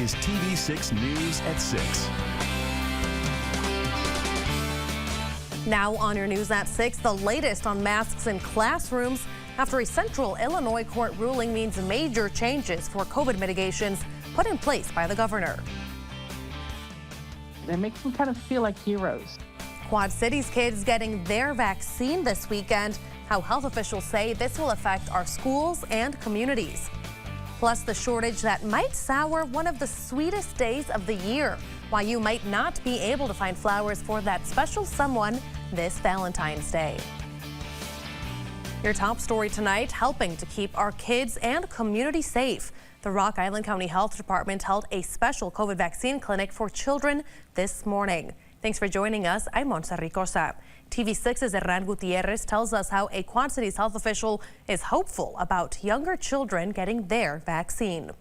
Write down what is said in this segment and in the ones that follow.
is TV6 News at 6. Now on your News at 6, the latest on masks in classrooms after a central Illinois court ruling means major changes for COVID mitigations put in place by the governor. It makes them kind of feel like heroes. Quad Cities kids getting their vaccine this weekend. How health officials say this will affect our schools and communities. Plus the shortage that might sour one of the sweetest days of the year. Why you might not be able to find flowers for that special someone this Valentine's Day. Your top story tonight, helping to keep our kids and community safe. The Rock Island County Health Department held a special COVID vaccine clinic for children this morning. Thanks for joining us. I'm Monse Ricosa. TV6's Hernan Gutierrez tells us how a Quad Cities health official is hopeful about younger children getting their vaccine.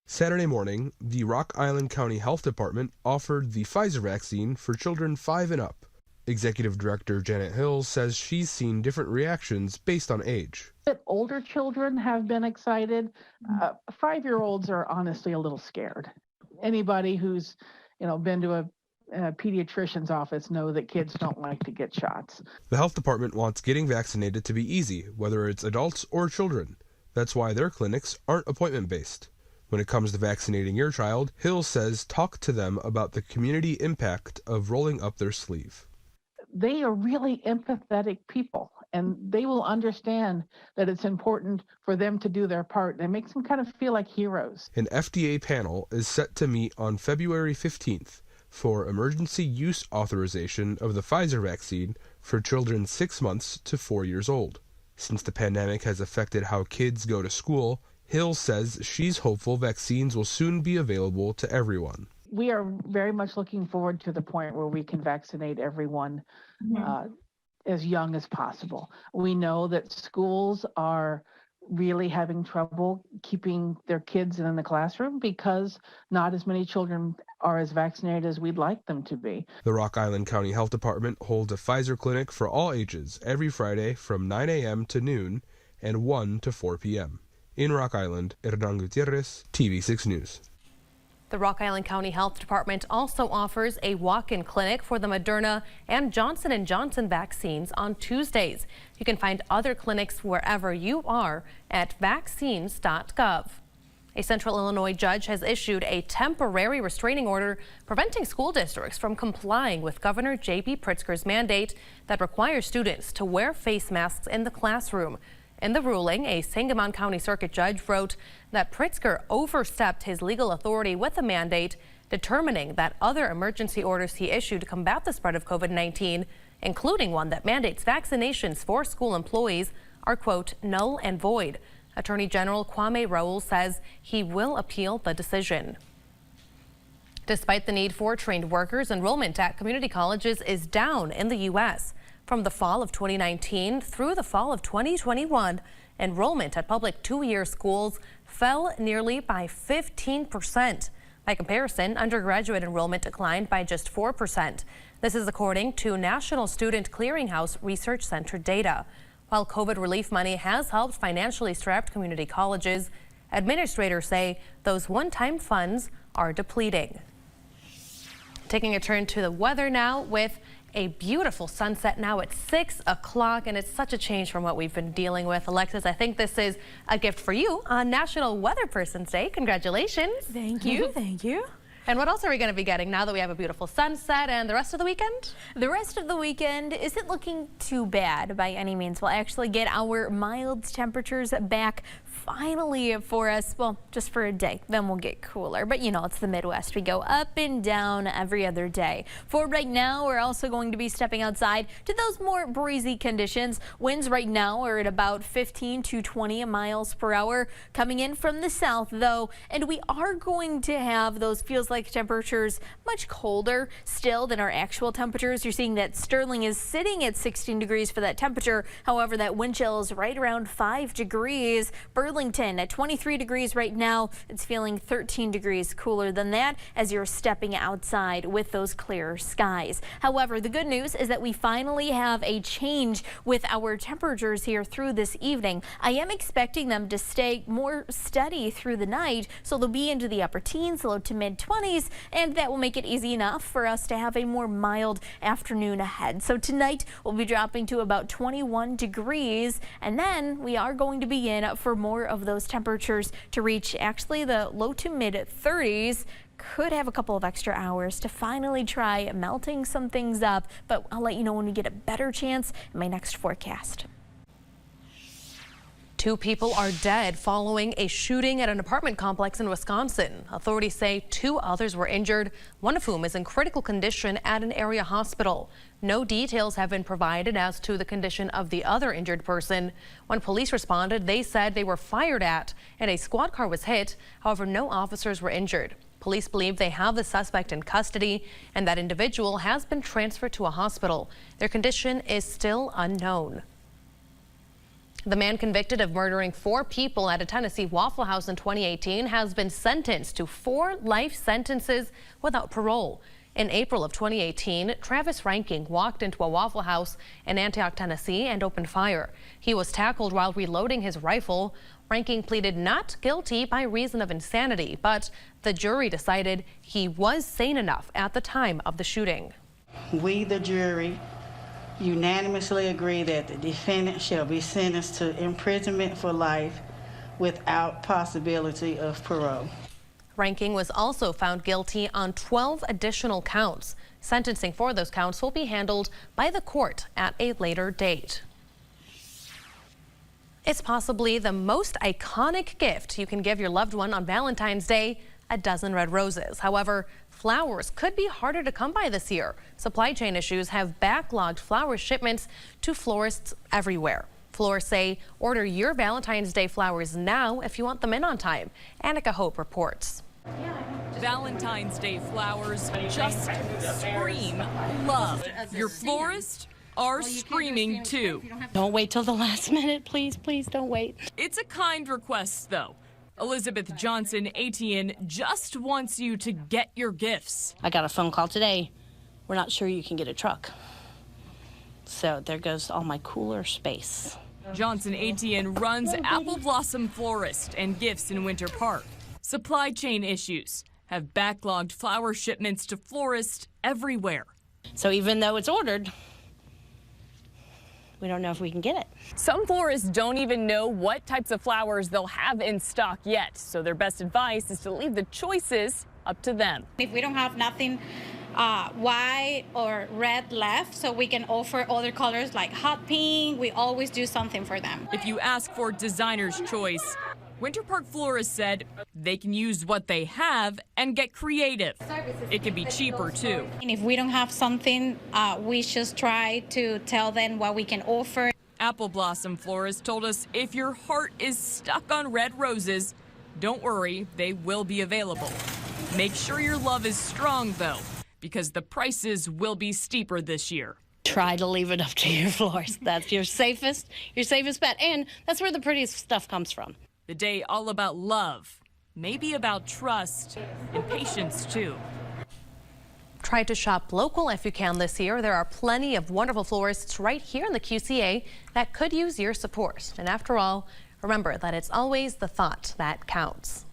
Saturday morning, the Rock Island County Health Department offered the Pfizer vaccine for children 5 and up. Executive Director Janet Hill says she's seen different reactions based on age. Older children have been excited. 5-year-olds are honestly a little scared. Anybody who's, been to a pediatrician's office know that kids don't like to get shots. The health department wants getting vaccinated to be easy, whether it's adults or children. That's why their clinics aren't appointment-based. When it comes to vaccinating your child, Hill says talk to them about the community impact of rolling up their sleeve. They are really empathetic people, and they will understand that it's important for them to do their part, and it makes them kind of feel like heroes. An FDA panel is set to meet on February 15th for emergency use authorization of the Pfizer vaccine for children 6 months to 4 years old. Since the pandemic has affected how kids go to school, Hill says she's hopeful vaccines will soon be available to everyone. We are very much looking forward to the point where we can vaccinate everyone as young as possible. We know that schools are really having trouble keeping their kids in the classroom because not as many children are as vaccinated as we'd like them to be. The Rock Island County Health Department holds a Pfizer clinic for all ages every Friday from 9 a.m. to noon and 1 to 4 p.m. In Rock Island, Hernan Gutierrez, TV6 News. The Rock Island County Health Department also offers a walk-in clinic for the Moderna and Johnson & Johnson vaccines on Tuesdays. You can find other clinics wherever you are at vaccines.gov. A Central Illinois judge has issued a temporary restraining order preventing school districts from complying with Governor J.B. Pritzker's mandate that requires students to wear face masks in the classroom. In the ruling, a Sangamon County Circuit judge wrote that Pritzker overstepped his legal authority with the mandate, determining that other emergency orders he issued to combat the spread of COVID-19, including one that mandates vaccinations for school employees, are, quote, null and void. Attorney General Kwame Raoul says he will appeal the decision. Despite the need for trained workers, enrollment at community colleges is down in the U.S. From the fall of 2019 through the fall of 2021, enrollment at public two-year schools fell nearly by 15%. By comparison, undergraduate enrollment declined by just 4%. This is according to National Student Clearinghouse Research Center data. While COVID relief money has helped financially strapped community colleges, administrators say those one-time funds are depleting. Taking a turn to the weather now with a beautiful sunset now at 6 o'clock, and it's such a change from what we've been dealing with. Alexis, I think this is a gift for you on National Weather Person's Day. Congratulations. Thank you. Thank you. And what else are we going to be getting now that we have a beautiful sunset and the rest of the weekend? The rest of the weekend isn't looking too bad by any means. We'll actually get our mild temperatures back finally for us, well, just for a day. Then we'll get cooler. But it's the Midwest. We go up and down every other day. For right now, we're also going to be stepping outside to those more breezy conditions. Winds right now are at about 15 to 20 miles per hour coming in from the south, though. And we are going to have those feels like temperatures much colder still than our actual temperatures. You're seeing that Sterling is sitting at 16 degrees for that temperature. However, that wind chill is right around 5 degrees. Burlington Burlington at 23 degrees right now. It's feeling 13 degrees cooler than that as you're stepping outside with those clear skies. However, the good news is that we finally have a change with our temperatures here through this evening. I am expecting them to stay more steady through the night, so they'll be into the upper teens, low to mid 20s, and that will make it easy enough for us to have a more mild afternoon ahead. So tonight we'll be dropping to about 21 degrees, and then we are going to be in for more of those temperatures to reach actually the low to mid 30s. Could have a couple of extra hours to finally try melting some things up, but I'll let you know when we get a better chance in my next forecast. 2 people are dead following a shooting at an apartment complex in Wisconsin. Authorities say 2 others were injured, one of whom is in critical condition at an area hospital. No details have been provided as to the condition of the other injured person. When police responded, they said they were fired at and a squad car was hit. However, no officers were injured. Police believe they have the suspect in custody and that individual has been transferred to a hospital. Their condition is still unknown. The man convicted of murdering 4 people at a Tennessee Waffle House in 2018 has been sentenced to 4 life sentences without parole. In April of 2018, Travis Ranking walked into a Waffle House in Antioch, Tennessee and opened fire. He was tackled while reloading his rifle. Ranking pleaded not guilty by reason of insanity, but the jury decided he was sane enough at the time of the shooting. We, the jury, unanimously agree that the defendant shall be sentenced to imprisonment for life without possibility of parole. Ranking was also found guilty on 12 additional counts. Sentencing for those counts will be handled by the court at a later date. It's possibly the most iconic gift you can give your loved one on Valentine's Day, a dozen red roses. However, flowers could be harder to come by this year. Supply chain issues have backlogged flower shipments to florists everywhere. Florists say order your Valentine's Day flowers now if you want them in on time. Annika Hope reports. Valentine's Day flowers just scream love. Your florists are screaming too. Don't wait till the last minute, please, please don't wait. It's a kind request though. Elizabeth Johnson Etienne just wants you to get your gifts. I got a phone call today. We're not sure you can get a truck. So there goes all my cooler space. Johnson Etienne runs Apple Blossom Florist and Gifts in Winter Park. Supply chain issues have backlogged flower shipments to florists everywhere. So even though it's ordered, we don't know if we can get it. Some florists don't even know what types of flowers they'll have in stock yet, so their best advice is to leave the choices up to them. If we don't have nothing white or red left, so we can offer other colors like hot pink, we always do something for them. If you ask for designer's choice, Winter Park florists said they can use what they have and get creative. It can be cheaper too. And if we don't have something, we just try to tell them what we can offer. Apple Blossom Florist told us if your heart is stuck on red roses, don't worry, they will be available. Make sure your love is strong though, because the prices will be steeper this year. Try to leave it up to your florist. That's your safest bet, and that's where the prettiest stuff comes from. The day all about love, maybe about trust and patience too. Try to shop local if you can this year. There are plenty of wonderful florists right here in the QCA that could use your support. And after all, remember that it's always the thought that counts.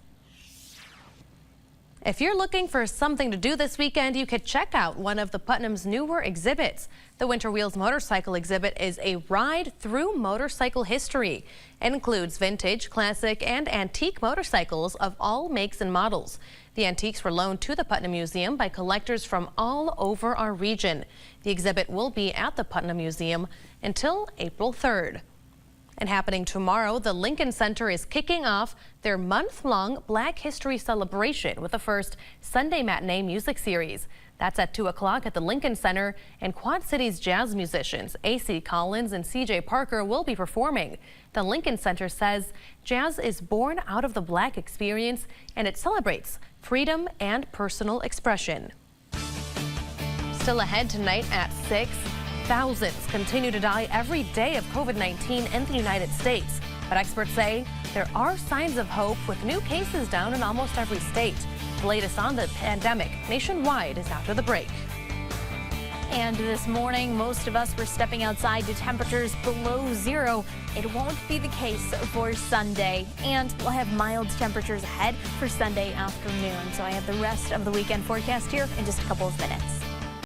If you're looking for something to do this weekend, you could check out one of the Putnam's newer exhibits. The Winter Wheels motorcycle exhibit is a ride through motorcycle history. It includes vintage, classic, and antique motorcycles of all makes and models. The antiques were loaned to the Putnam Museum by collectors from all over our region. The exhibit will be at the Putnam Museum until April 3rd. And happening tomorrow, the Lincoln Center is kicking off their month-long Black History celebration with the first Sunday matinee music series. That's at 2 o'clock at the Lincoln Center, and Quad Cities jazz musicians A.C. Collins and C.J. Parker will be performing. The Lincoln Center says jazz is born out of the Black experience, and it celebrates freedom and personal expression. Still ahead tonight at 6. Thousands continue to die every day of COVID-19 in the United States. But experts say there are signs of hope with new cases down in almost every state. The latest on the pandemic nationwide is after the break. And this morning, most of us were stepping outside to temperatures below zero. It won't be the case for Sunday, and we'll have mild temperatures ahead for Sunday afternoon. So I have the rest of the weekend forecast here in just a couple of minutes.